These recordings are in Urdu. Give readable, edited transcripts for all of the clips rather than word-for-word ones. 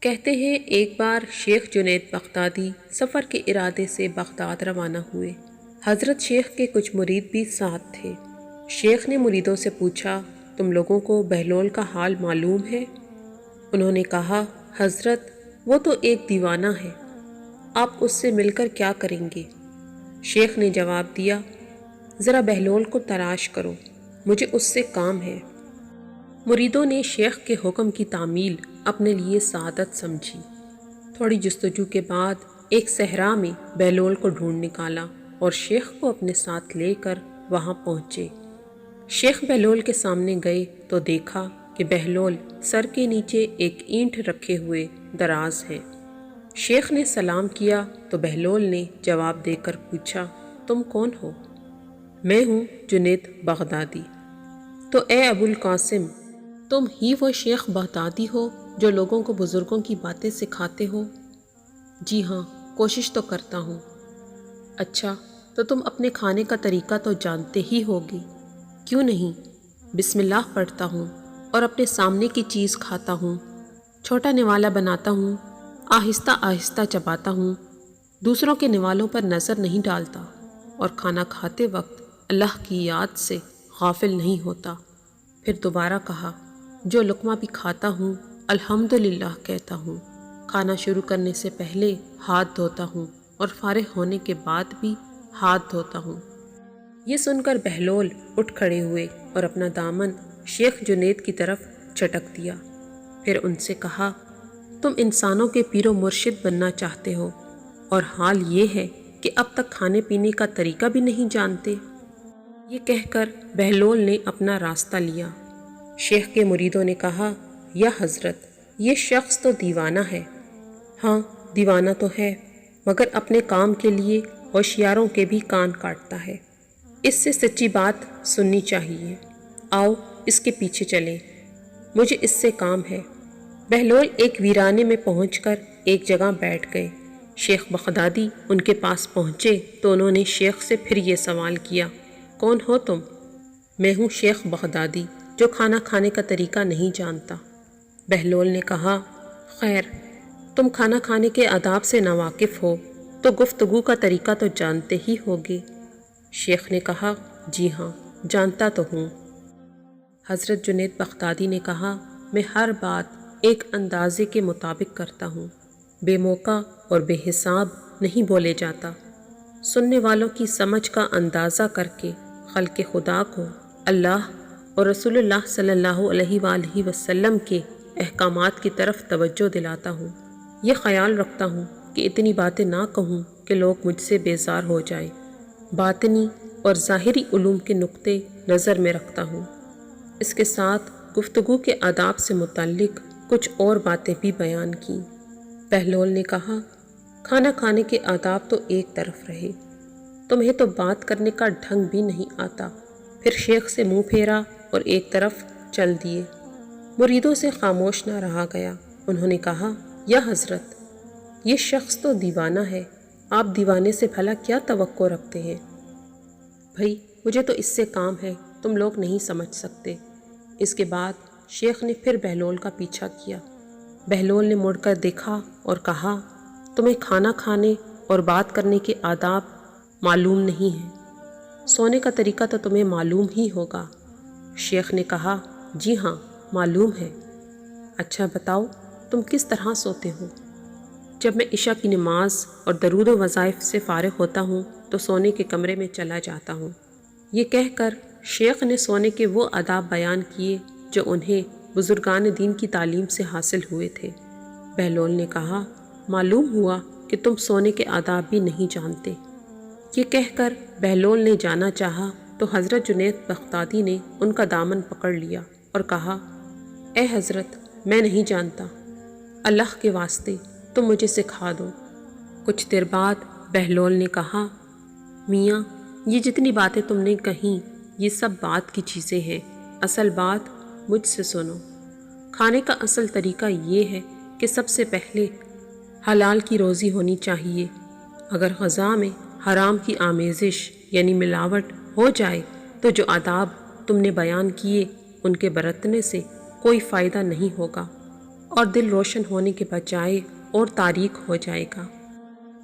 کہتے ہیں ایک بار شیخ جنید بغدادی سفر کے ارادے سے بغداد روانہ ہوئے۔ حضرت شیخ کے کچھ مرید بھی ساتھ تھے۔ شیخ نے مریدوں سے پوچھا، تم لوگوں کو بہلول کا حال معلوم ہے؟ انہوں نے کہا، حضرت وہ تو ایک دیوانہ ہے، آپ اس سے مل کر کیا کریں گے؟ شیخ نے جواب دیا، ذرا بہلول کو تلاش کرو، مجھے اس سے کام ہے۔ مریدوں نے شیخ کے حکم کی تعمیل اپنے لیے سعادت سمجھی۔ تھوڑی جستجو کے بعد ایک صحرا میں بہلول کو ڈھونڈ نکالا اور شیخ کو اپنے ساتھ لے کر وہاں پہنچے۔ شیخ بہلول کے سامنے گئے تو دیکھا کہ بہلول سر کے نیچے ایک اینٹ رکھے ہوئے دراز ہے۔ شیخ نے سلام کیا تو بہلول نے جواب دے کر پوچھا، تم کون ہو؟ میں ہوں جنید بغدادی۔ تو اے ابو القاسم، تم ہی وہ شیخ بغدادی ہو جو لوگوں کو بزرگوں کی باتیں سکھاتے ہو؟ جی ہاں، کوشش تو کرتا ہوں۔ اچھا، تو تم اپنے کھانے کا طریقہ تو جانتے ہی ہوگے؟ کیوں نہیں، بسم اللہ پڑھتا ہوں اور اپنے سامنے کی چیز کھاتا ہوں، چھوٹا نوالا بناتا ہوں، آہستہ آہستہ چباتا ہوں، دوسروں کے نوالوں پر نظر نہیں ڈالتا اور کھانا کھاتے وقت اللہ کی یاد سے غافل نہیں ہوتا۔ پھر دوبارہ کہا، جو لقمہ بھی کھاتا ہوں الحمدللہ کہتا ہوں، کھانا شروع کرنے سے پہلے ہاتھ دھوتا ہوں اور فارغ ہونے کے بعد بھی ہاتھ دھوتا ہوں۔ یہ سن کر بہلول اٹھ کھڑے ہوئے اور اپنا دامن شیخ جنید کی طرف چٹک دیا۔ پھر ان سے کہا، تم انسانوں کے پیر و مرشد بننا چاہتے ہو اور حال یہ ہے کہ اب تک کھانے پینے کا طریقہ بھی نہیں جانتے۔ یہ کہہ کر بہلول نے اپنا راستہ لیا۔ شیخ کے مریدوں نے کہا، یا حضرت، یہ شخص تو دیوانہ ہے۔ ہاں، دیوانہ تو ہے، مگر اپنے کام کے لیے ہوشیاروں کے بھی کان کاٹتا ہے۔ اس سے سچی بات سننی چاہیے، آؤ اس کے پیچھے چلیں، مجھے اس سے کام ہے۔ بہلول ایک ویرانے میں پہنچ کر ایک جگہ بیٹھ گئے۔ شیخ بغدادی ان کے پاس پہنچے تو انہوں نے شیخ سے پھر یہ سوال کیا، کون ہو تم؟ میں ہوں شیخ بغدادی جو کھانا کھانے کا طریقہ نہیں جانتا۔ بہلول نے کہا، خیر، تم کھانا کھانے کے آداب سے ناواقف ہو تو گفتگو کا طریقہ تو جانتے ہی ہوگے۔ شیخ نے کہا، جی ہاں، جانتا تو ہوں۔ حضرت جنید بغدادی نے کہا، میں ہر بات ایک اندازے کے مطابق کرتا ہوں، بے موقع اور بے حساب نہیں بولے جاتا۔ سننے والوں کی سمجھ کا اندازہ کر کے خلق خدا کو اللہ اور رسول اللہ صلی اللہ علیہ وآلہ وسلم کے احکامات کی طرف توجہ دلاتا ہوں۔ یہ خیال رکھتا ہوں کہ اتنی باتیں نہ کہوں کہ لوگ مجھ سے بیزار ہو جائیں۔ باطنی اور ظاہری علوم کے نقطے نظر میں رکھتا ہوں۔ اس کے ساتھ گفتگو کے آداب سے متعلق کچھ اور باتیں بھی بیان کیں۔ بہلول نے کہا، کھانا کھانے کے آداب تو ایک طرف رہے، تمہیں تو بات کرنے کا ڈھنگ بھی نہیں آتا۔ پھر شیخ سے منہ پھیرا اور ایک طرف چل دیے۔ مریدوں سے خاموش نہ رہا گیا۔ انہوں نے کہا، یا حضرت، یہ شخص تو دیوانہ ہے، آپ دیوانے سے بھلا کیا توقع رکھتے ہیں؟ بھئی، مجھے تو اس سے کام ہے، تم لوگ نہیں سمجھ سکتے۔ اس کے بعد شیخ نے پھر بہلول کا پیچھا کیا۔ بہلول نے مڑ کر دیکھا اور کہا، تمہیں کھانا کھانے اور بات کرنے کے آداب معلوم نہیں ہیں، سونے کا طریقہ تو تمہیں معلوم ہی ہوگا۔ شیخ نے کہا، جی ہاں، معلوم ہے۔ اچھا بتاؤ، تم کس طرح سوتے ہو؟ جب میں عشاء کی نماز اور درود و وظائف سے فارغ ہوتا ہوں تو سونے کے کمرے میں چلا جاتا ہوں۔ یہ کہہ کر شیخ نے سونے کے وہ آداب بیان کیے جو انہیں بزرگان دین کی تعلیم سے حاصل ہوئے تھے۔ بہلول نے کہا، معلوم ہوا کہ تم سونے کے آداب بھی نہیں جانتے۔ یہ کہہ کر بہلول نے جانا چاہا تو حضرت جنید بغدادی نے ان کا دامن پکڑ لیا اور کہا، اے حضرت، میں نہیں جانتا، اللہ کے واسطے تم مجھے سکھا دو۔ کچھ دیر بعد بہلول نے کہا، میاں، یہ جتنی باتیں تم نے کہیں یہ سب بات کی چیزیں ہیں، اصل بات مجھ سے سنو۔ کھانے کا اصل طریقہ یہ ہے کہ سب سے پہلے حلال کی روزی ہونی چاہیے۔ اگر غذا میں حرام کی آمیزش یعنی ملاوٹ ہو جائے تو جو آداب تم نے بیان کیے ان کے برتنے سے کوئی فائدہ نہیں ہوگا۔ اور دل روشن ہونے کے بجائے اور تاریک ہو جائے گا۔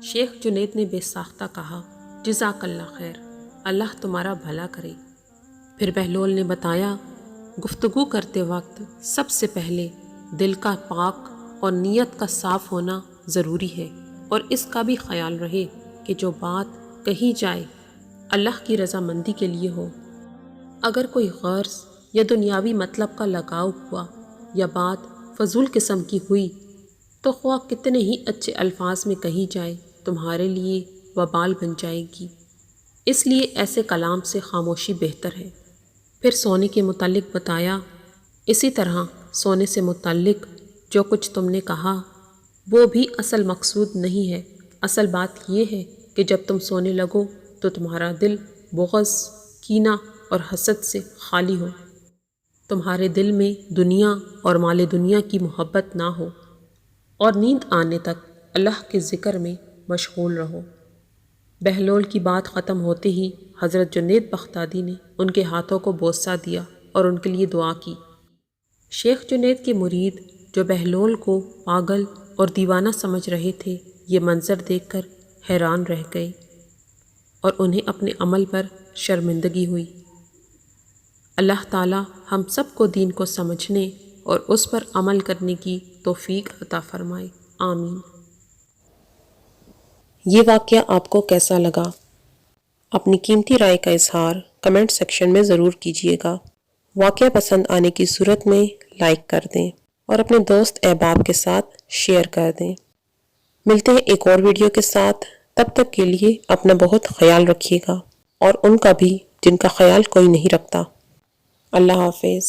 شیخ جنید نے بے ساختہ کہا، جزاک اللہ خیر، اللہ تمہارا بھلا کرے۔ پھر بہلول نے بتایا، گفتگو کرتے وقت سب سے پہلے دل کا پاک اور نیت کا صاف ہونا ضروری ہے، اور اس کا بھی خیال رہے کہ جو بات کہی جائے اللہ کی رضامندی کے لیے ہو۔ اگر کوئی غرض یا دنیاوی مطلب کا لگاؤ ہوا یا بات فضول قسم کی ہوئی تو خواہ کتنے ہی اچھے الفاظ میں کہی جائے تمہارے لیے وبال بن جائے گی۔ اس لیے ایسے کلام سے خاموشی بہتر ہے۔ پھر سونے کے متعلق بتایا، اسی طرح سونے سے متعلق جو کچھ تم نے کہا وہ بھی اصل مقصود نہیں ہے۔ اصل بات یہ ہے کہ جب تم سونے لگو تو تمہارا دل بغض، کینہ اور حسد سے خالی ہو، تمہارے دل میں دنیا اور مال دنیا کی محبت نہ ہو، اور نیند آنے تک اللہ کے ذکر میں مشغول رہو۔ بہلول کی بات ختم ہوتے ہی حضرت جنید بغدادی نے ان کے ہاتھوں کو بوسہ دیا اور ان کے لیے دعا کی۔ شیخ جنید کے مرید جو بہلول کو پاگل اور دیوانہ سمجھ رہے تھے، یہ منظر دیکھ کر حیران رہ گئے اور انہیں اپنے عمل پر شرمندگی ہوئی۔ اللہ تعالی ہم سب کو دین کو سمجھنے اور اس پر عمل کرنے کی توفیق عطا فرمائے، آمین۔ یہ واقعہ آپ کو کیسا لگا؟ اپنی قیمتی رائے کا اظہار کمنٹ سیکشن میں ضرور کیجیے گا۔ واقعہ پسند آنے کی صورت میں لائک کر دیں اور اپنے دوست احباب کے ساتھ شیئر کر دیں۔ ملتے ہیں ایک اور ویڈیو کے ساتھ، تب تک کے لیے اپنا بہت خیال رکھیے گا اور ان کا بھی جن کا خیال کوئی نہیں رکھتا۔ اللہ حافظ۔